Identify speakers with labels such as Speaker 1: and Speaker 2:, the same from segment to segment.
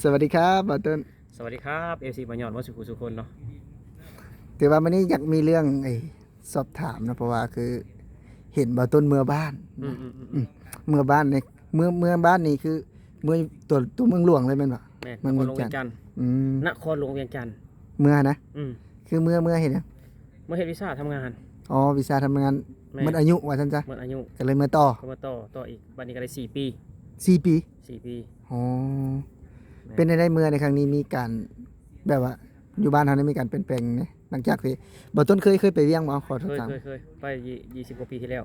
Speaker 1: สวัสดีครับบ่าวต้น
Speaker 2: สวัสดีครับเอฟซีบอลยอนวัดสุขุสุคนเนาะ
Speaker 1: ถือว่าวันนี้อยากมีเรื่องสอบถามนะเพราะว่าคือเห็นบ่าวต้นเมื่อบ้านเมื่อบ้านในเมื่อบ้านนี่คือเมื่อตัวเมืองหลวงเลยแม่นบ่
Speaker 2: แม่
Speaker 1: เมือง
Speaker 2: นครหลวงเวียงจันทน์นครหลวงเวียงจันทน์
Speaker 1: เมื่อนะ
Speaker 2: อืม
Speaker 1: คือเมื่อเห็นหยัง
Speaker 2: เมื่อเฮ็ดวีซ่าทำงาน
Speaker 1: อ๋อวีซ่าทำงาน
Speaker 2: แม่
Speaker 1: หมดอายุว่าซั่นซะ
Speaker 2: หมดอายุ
Speaker 1: ก็เลยมาต่อ
Speaker 2: ก็มาต่ออีกวันนี้ก็ได้4 ปี
Speaker 1: 4 ปี
Speaker 2: 4 ปี
Speaker 1: อ๋อ
Speaker 2: แม่
Speaker 1: เป็นได้เมื่อในครั้งนี้มีการแบบว่าอยู่บ้านเฮานี่มีการเปลี่ยนแปลงนะหลังจากที่บ่าวต้นเคยไปเวียงบ่ขอโทษถาม
Speaker 2: เคยไป20 กว่าปีที่แล้ว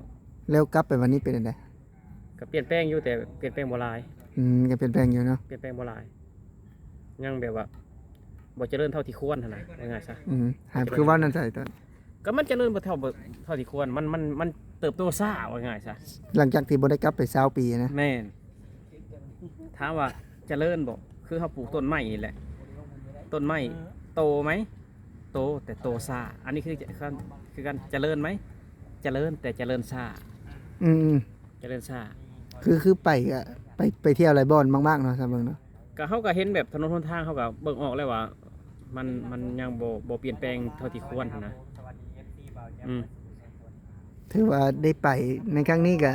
Speaker 1: แล้วกลับไปวันนี้เป็นจังได๋
Speaker 2: ก็เปลี่ยนแปลงอยู่แต่เปลี่ยนแปลงบ่หลาย
Speaker 1: ก็เปลี่ยนแปลงอยู่เนาะ
Speaker 2: เปลี่ยนแปลงบ่หลายยังแบบว่าบ่เจริญเท่าที่ควรหั่นน่ะว่าไงซะ
Speaker 1: หาคือว่านั่นใส่ตอน
Speaker 2: ก็มันเจริญบ่เท่าที่ควรมันเติบโตช้าว่าไงซะ
Speaker 1: หลังจากที่บ่ได้กลับไป20 ปีนะ
Speaker 2: แม่นถามว่าเจริญบ่คือเขาปลูกต้นไม้นี่แหละต้นไม้โตไหมโตแต่โตช้าอันนี้คือการเจริญไหมเจริญแต่เจริญช้า
Speaker 1: อืม
Speaker 2: เจริญช้า
Speaker 1: คือไปก็ไปเที่ยวไรบ่อนมากๆเนาะซะเบิ่งเนาะ
Speaker 2: ก็เขาก็เห็นแบบถนนหนทางเขาก็เบิ่งออกแล้วว่ามันยังบ่เปลี่ยนแปลงเท่าที่ควรนะอืม
Speaker 1: ถือว่าได้ไปในครั้งนี้ก็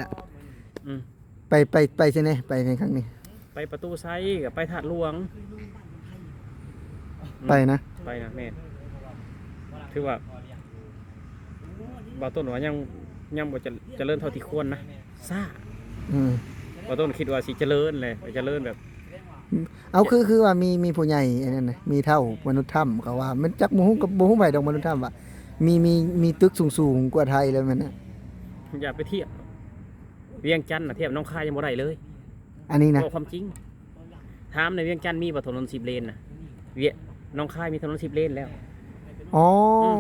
Speaker 2: อืม
Speaker 1: ไปใช่ไหมไปในครั้งนี้
Speaker 2: ไปประตูไซกับไปถาดหลวงอืม
Speaker 1: ไปนะ
Speaker 2: ไปนะแม่นถือว่าบ่ต้นว่ายังบ่จะเจริญเท่าที่ควรนะซ่า
Speaker 1: อืม
Speaker 2: บ่ต้นคิดว่าสิเจริญเลยเจริญแบบ
Speaker 1: เอาคือว่ามีผู้ใหญ่อันนั้นน่ะมีเท่ามนุษย์ถ้ำเขาว่ามันจักบ่ฮู้กับบ่ฮู้ไผดอกมนุษย์ถ้ำว่ามีตึกสูงๆกว่าไทยแล้วมันน่ะ
Speaker 2: อย่าไปเทียบเวียงจันทน์น่ะเทียบหน้องคายยังบ่ได้เลย
Speaker 1: อันนี้นะ
Speaker 2: บอกความจริงถามในเวียงจันทน์มีบ่ถนน10 เลนน่ะหน้องคายมีถนน10 เลนแล้ว
Speaker 1: อ๋ออ
Speaker 2: ม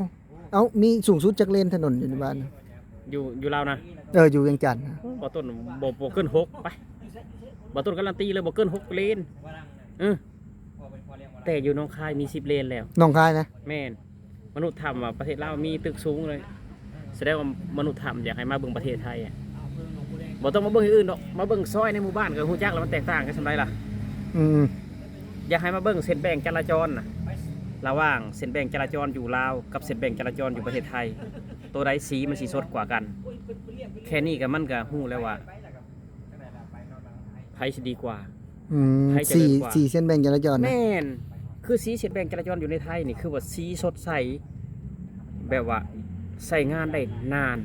Speaker 1: เอามีสูงสุดจักเลนถนนอยู่ในบ้าน
Speaker 2: อยู่ลาวนะ
Speaker 1: อยู่เวียงจันทน์นะ
Speaker 2: บ่ต้นบ่เกิน6ไปบ่ต้นการันตีเลยบ่เกิน6 เลนแต่อยู่หน้องคายมี10 เลนแล้ว
Speaker 1: หนองคายนะ
Speaker 2: แม่นมนุษย์ถ้ำว่าประเทศลาวมีตึกสูงเลยแสดงว่ามนุษย์ถ้ำอยากให้มาเบิ่งประเทศไทยอ่ะบ่ต้องมาเบิ่งที่อื่นดอกมาเบิ่งซอยในหมู่บ้านก็ฮู้จักแล้วมันแตกต่างกันซั่นใดล่ะ
Speaker 1: อืม
Speaker 2: อยากให้มาเบิ่งเส้นแบ่งจราจรน่ะระหว่างเส้นแบ่งจราจรอยู่ลาวกับเส้นแบ่งจราจรอยู่ประเทศไทย ตัวใดสีมันสิสดกว่ากัน แค่นี้ก็มันก็ฮู้แล้วว่าไผสิดีกว่า ไทยเจริญกว่า
Speaker 1: สี่เส้นแบ่งจราจรนะ
Speaker 2: แม่นคือสีเส้นแบ่งจราจรอยู่ในไทยนี่คือว่าสีสดใสแบบว่าใช้งานได้นาน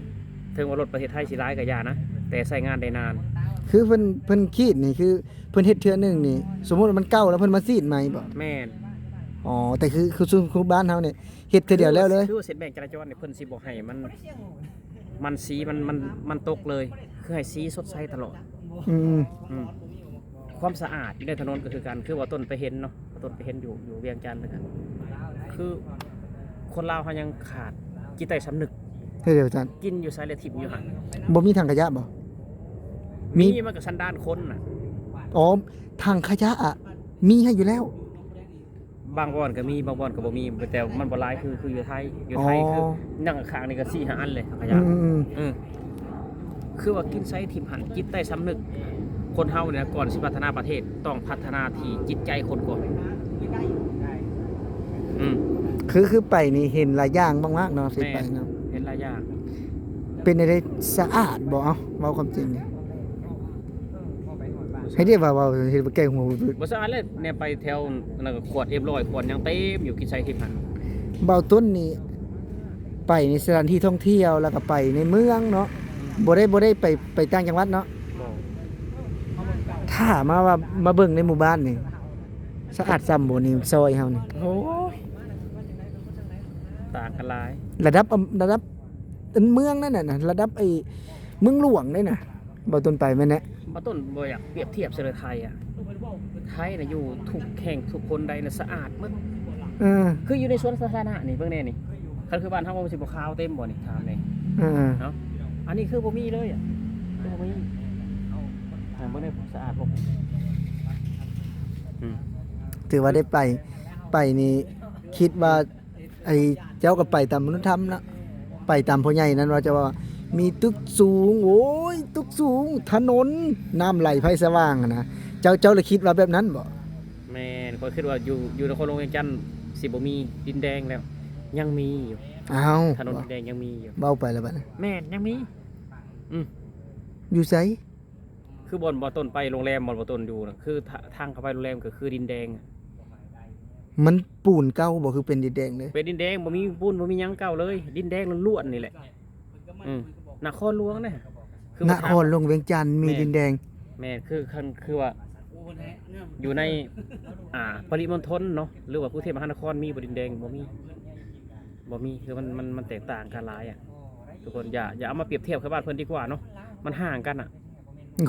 Speaker 2: ถึงว่ารถประเทศไทยสิร้ายก็อย่านะแต่ใช้งานได้นาน
Speaker 1: คือเพิ่นคีดนี่คือเพิ่นเฮ็ดเทื่อหนึงนี่ สมมุติว่ามันเก่าแล้วเพิ่นมาซีดใหม่บ่
Speaker 2: แม่น
Speaker 1: อ๋อแต่คือบ้านเฮาเนี่ยเฮ็ดเทื่อเดียวแล้วเลย
Speaker 2: คือว่าเส้นแบ่งจราจรเนี่ยเพิ่นสิบ่ให้มันสีมันตกเลย คือให้สีสดใสตลอด
Speaker 1: อืม
Speaker 2: อืมความสะอาดอยู่ในถนนก็คือกันคือว่าต้นไปเห็นเนาะต้นไปเห็นอยู่เวียงจันทน์นะครับคือคนลาวเขายังขาดจิตใต้สำนึก
Speaker 1: เทื่อเดียวจัน
Speaker 2: กินอยู่ไซเลทิมอยู่หัน
Speaker 1: บ่มีถังขยะบ่ มี
Speaker 2: มีมันกับสันดานคนน่ะ
Speaker 1: อ๋อถังขยะอ่ะมีให้อยู่แล้ว
Speaker 2: บางบ่อนก็มีบางบ่อนก็บ่มีแต่มันบ่หลายคืออยู่ไทยอยู่ไทย
Speaker 1: อ๋อ
Speaker 2: คือนั่งข้างนี่ก็4-5 อันเลยขยะ
Speaker 1: อืม
Speaker 2: อืมคือว่ากินไซทิมหันจิตใต้สำนึก คนเฮาเนี่ยก่อนสิพัฒนาประเทศต้องพัฒนาที่จิตใจคนก่อนอืม
Speaker 1: คือไปนี่เห็นหลายอย่างมากๆเนาะสิ
Speaker 2: แม่
Speaker 1: ไปเนาะ
Speaker 2: เห็นหลายอย่าง
Speaker 1: เป็นได้สะอาดบ่เอ้าเว้าความจริงนี่ให้เรียกว่าเฮ็ดบ่แก้หัว
Speaker 2: บ่สะอาดเลยเนี่ยไปแถวนั่นก็ขวด100ขวดยังเต็มอยู่กินไซทิมหัน
Speaker 1: เบาต้นนี่ไปในสถานที่ท่องเที่ยวแล้วก็ไปในเมืองเนาะบ่ได้ไปต่างจังหวัดเนาะ
Speaker 2: บ่
Speaker 1: ถ้ามาว่ามาเบิ่งในหมู่บ้านนี่สะอาดซ้ำบ่นี่ซอยเฮานี่
Speaker 2: โอ้ยต่างกันหลาย
Speaker 1: ระดับอันเมืองนั่นน่ะนะระดับไอ้เมืองหลวงนี่น่ะเบาต้นไปแม่นแหละ
Speaker 2: บ่ต้นบ่อยากเปรียบเทียบเสนอไทยอ่ะไทยน่ะอยู่ทุกแห่งทุกคนใดน่ะสะอาดหมด
Speaker 1: เออ
Speaker 2: คืออยู่ในสวนสาธารณะนี่เบิ่งแน่นี่คันคือบ้านเฮามันสิบ่ขาวเต็มบ่นี่ถามแน่
Speaker 1: เออ
Speaker 2: เนาะอันนี้คือบ่มีเลยอ่ะคือบ่มีถามเบิ่งได้สะอาดบ่อืม
Speaker 1: ถือว่าได้ไปนี่คิดว่าไอ้เจ้าก็ไปตามมนุษยธรรมนะไปตามพ่อใหญ่นั้นว่าจะว่ามีตึกสูงโอ้ยตึกสูงถนนน้ำไหลไฟสว่างอะนะเจ้าเลยคิดว่าแบบนั้นบ่
Speaker 2: แม่น นก็คิดว่าอยู่นครหลวงเวียงจันทน์สิบ่มีดินแดงแล้ว ยังมีอยู่
Speaker 1: อ้าว
Speaker 2: ถนนดินแดงยังมีอยู่
Speaker 1: เบ้าไปแล้วบัดนี้
Speaker 2: แม่นยังมี
Speaker 1: อยู่ไส
Speaker 2: คืบ่ต้นไปโรงแรมบ่ต้นอยู่น่ะคือทางเข้าไปโรงแรมก็คือดินแดง
Speaker 1: มันปูนเก่าบ่คือเป็นดินแดงเลย
Speaker 2: เป็นดินแดงบ่มีปูนบ่มีหยังเก่าเลย ดินแดงล้วนๆนี่แหละนครหลวงเนี่ย
Speaker 1: นครหลวงเวียงจันทน์มีดินแดง
Speaker 2: แม่นคือว่าอยู่ในปริมณฑลเนาะหรือว่ากรุงเทพมหานครมีบ่ดินแดงบ่มีคือมันแตกต่างกันหลายอ่ะทุกคนอย่าเอามาเปรียบเทียบกับบ้านเพิ่นดีกว่าเนาะมันห่างกันอ่ะ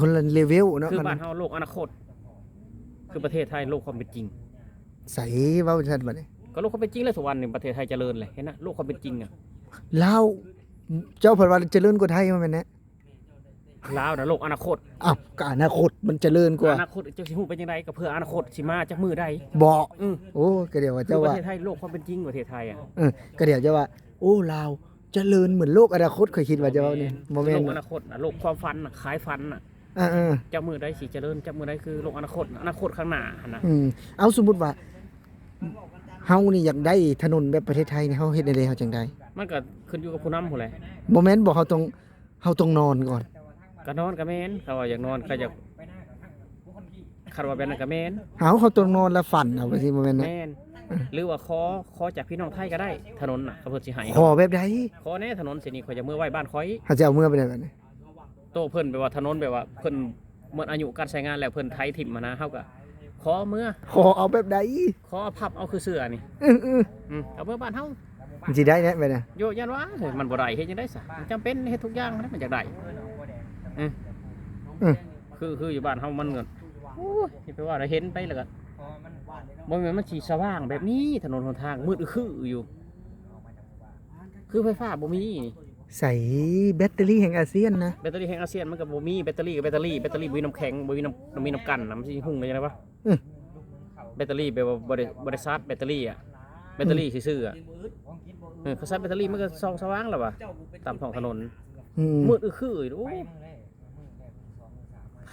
Speaker 1: คนละเลเวลเนาะ
Speaker 2: คือบ้านเฮาโลกอนาคต คือประเทศไทยโลกความเป็นจริง
Speaker 1: ใส่เว้าซั่นบัดนี้
Speaker 2: ก็โลกความเป็นจริงเลยทุกวันนี่ประเทศไทยเจริญเลยเห็นนะโลกความเป็นจริงอ่ะ
Speaker 1: ลาวเจ้าเพิ่นว่าเจริญกว่าไทยว่าแม่นแน่
Speaker 2: ลาวนะโลกอนาคต
Speaker 1: อ้าวก็อนาคตมันเจริญกว่า
Speaker 2: อนาคตจะสิฮู้เป็นจังไดก็เพื่ออนาคตสิมาจากมือใด
Speaker 1: บ่
Speaker 2: อือ
Speaker 1: โอ้ก็เดี๋ยวว่า
Speaker 2: คือ
Speaker 1: เจ้า
Speaker 2: ประ
Speaker 1: ว่า
Speaker 2: เทศไทยโลกความเป็นจริงประเทศไทยอ่ะ
Speaker 1: ก็เดี๋ยวจะว่า โอ้ลาวเจริญเหมือนโลกอนาคตเคยคิดว่าจะว่านี่บ่แม่น
Speaker 2: โลกอนาคตน่ะโลกความฝันน่ะขายฝันน่ะ
Speaker 1: อ่า
Speaker 2: จากมือใดสิเจริญจากมือใดคือโลกอนาคตข้างหน้าหั่นน่ะ
Speaker 1: เอาสมมุติว่าเฮานี่อยากได้ถนนแบบประเทศไทยนี่เฮาเฮ็ดได้เฮาจังได๋
Speaker 2: มันก็ขึ้นอยู่กับผู้นำพุ่นแหละ
Speaker 1: บ่แม่นบอกเฮาต้องนอนก่อน
Speaker 2: ก็นอนก็แม่นเขาว่าอยากนอนก็อยากคันว่าแบบนั้นก็แม่น
Speaker 1: เขาต้องนอนแล้วฝันเอาไปสิบ่แม่นนะ
Speaker 2: แม่นหรือว่าขอจากพี่น้องไทยก็ได้ถนนน่ะเขาเพิ่นสิให้
Speaker 1: ขอแบบใด
Speaker 2: ขอแน่ถนนเสินี่ข่อยจะมือไว้บ้านข่อย
Speaker 1: เขาจะเอาเมื่อไปได้บัดนี้
Speaker 2: โตเพิ่นแบบว่าถนนแบบว่าเพิ่นหมดอายุการใช้งานแล้วเพิ่นไถถิ่มมานะเฮาก็ขอเมื่อ
Speaker 1: ขอเอาแบบใด
Speaker 2: ขอพับเอาคือเสื้อนี่
Speaker 1: เออ
Speaker 2: เอาเมื่อบ้านเฮา
Speaker 1: มันสิได้แน่ไปนะ
Speaker 2: โยยันว่าเฮ้ยมันบ่ได้เฮ็ดจังได๋ซะมันจำเป็นเฮ็ดทุกอย่างมันอยากได้คืออยู่บ้านเฮามันก็โอ้ยสิไปว่าได้เห็นไปแล้วก็บ่แม่นมันสิสว่างแบบนี้ถนนหนทางมืดคืออยู่ คือไฟฟ้าบ่มีนี่
Speaker 1: ใส่แบตเตอรี่แห่งอาเซียนนะ
Speaker 2: แบตเตอรี่แห่งอาเซียนมันก็บ่มีแบตเตอรี่กับแบตเตอรี่บ่มีน้ำแข็งบ่มีน้ำกันน่ะมันสิหุ่งได้จังได๋วะแบตเตอรี่แบบว่าบ่ได้ชาร์จแบตเตอรี่อ่ะแบตเตอรี่ซื่อๆอ่ะเขาชาร์จแบตเตอรี่มันก็ส่องสว่างแล้วว่ะตามท้องถนนมืดคืออยู่โอ้ย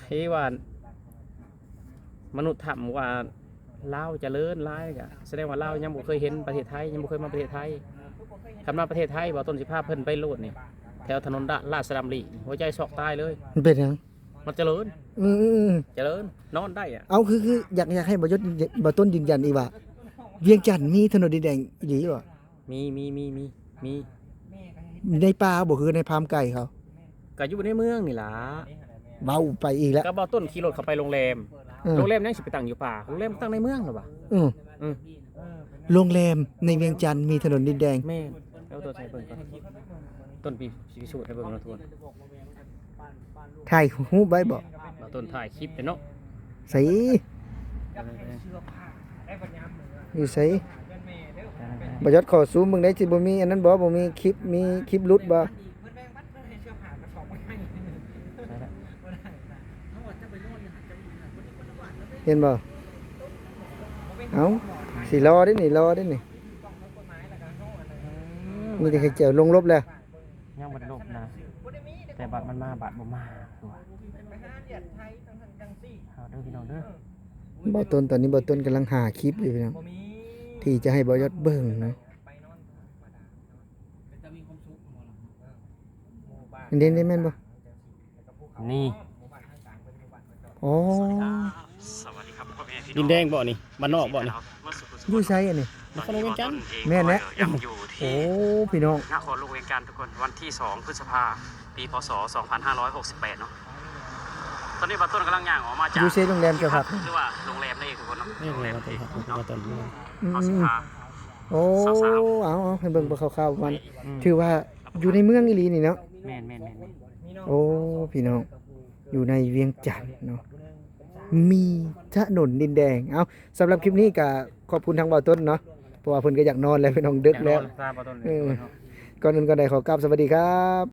Speaker 2: เฮ้ว่ามนุษย์ถามว่าลาวเจริญหลายก็แสดงว่าลาวยังบ่เคยเห็นประเทศไทยยังบ่เคยมาประเทศไทยคันมาประเทศไทยบ่ต้นสิพาเพิ่นไปโลดนี่แถวถนนราชดำริหัวใจช็อกตายเลย
Speaker 1: มันเป็นหยัง
Speaker 2: มันเจริญ เจริญนอนได้อ่ะ
Speaker 1: เอาคืออยากให้บ่ต้นยืนยันอีกว่าเวียงจันทน์มีถนนดินแดงอีหลีบ่
Speaker 2: มี
Speaker 1: ในป่าบ่คือในพามไก่เขา
Speaker 2: ก็อยู่ในเมืองนี่ล่ะ
Speaker 1: เว้าไปอีกแล้ว
Speaker 2: ก็บ่ต้นขี่รถเข้าไปโรงแรมนั่งสิไปตั้งอยู่ป่าโรงแรมตั้งในเมืองหรอวะ
Speaker 1: โรงแรมในเวียงจันทน์มีถนนดินแดง
Speaker 2: แม่นแล้วตัวใส่เบิ่งก่อนต้นปีพิสูจน์ให้เบิ่งเนาะทุกคน
Speaker 1: ถ่ายรูปไว้บ่
Speaker 2: มาต้นถ่ายคลิปเนาะ
Speaker 1: ใส่อยู่ใส่บ่ยอดขอซูมมึงได้สิบ่มีอันนั้นบ่มีคลิปหลุดบ่เห็นบ่เอ้าสิรอได้นี่มีแต่แค่เจียวลงลบแล้ว
Speaker 2: ยังบ่ได้ลบนะแต่บัตรมันมาบัตรบ่มาตัวเอาเด้อพี่น้องเด้อ
Speaker 1: บ่ต้นตอนนี้บ่ต้นกำลังหาคลิปอยู่พี่น้องที่จะให้บ่ยอดเบิ่งนะเด่นได้แม่นบ่
Speaker 2: นี่
Speaker 1: อ๋อ
Speaker 2: ดินแดงบ่นี่บ้านนอกบ่นี่
Speaker 1: อยู่ไสอันนี้
Speaker 2: นครหลวงเวียงจันทน์
Speaker 1: แม่นแหละ
Speaker 2: ยังอยู่
Speaker 1: โอ้
Speaker 2: ที่
Speaker 1: พี่น้อง
Speaker 2: นครหลวงเวียงจันทน์ทุกคนวันที่ 2 พฤษภาคมปีพศ 2568 เนาะตอนนี้บัตรต้นกำลังย่างออกมาจาก
Speaker 1: อยู่เซโรงแรมเจ้าครับ
Speaker 2: หรือว่าโรงแรมนั่นเองทุกคนเนาะโรงแรมนั่นเองเนาะ
Speaker 1: อื
Speaker 2: เขาสิ
Speaker 1: ม
Speaker 2: พา
Speaker 1: โอ้เอาให้เบิ่งบ่คร่าวๆมันถือว่าอยู่ในเมืองอีหลีนี่เนาะ
Speaker 2: แม่น
Speaker 1: โอ้พี่น้องอยู่ในเวียงจันทน์เนาะมีถนนดินแดงเอาสำหรับคลิปนี้ก็ขอบคุณทางบ่าวต้นเนาะเพราะว่าเพิ่นก็อยากนอนแล้วพี่น้องดึกแล้ว
Speaker 2: ทราบบัตรต้น
Speaker 1: ก่อนอื่นก็ได้ขอกราบสวัสดีครับ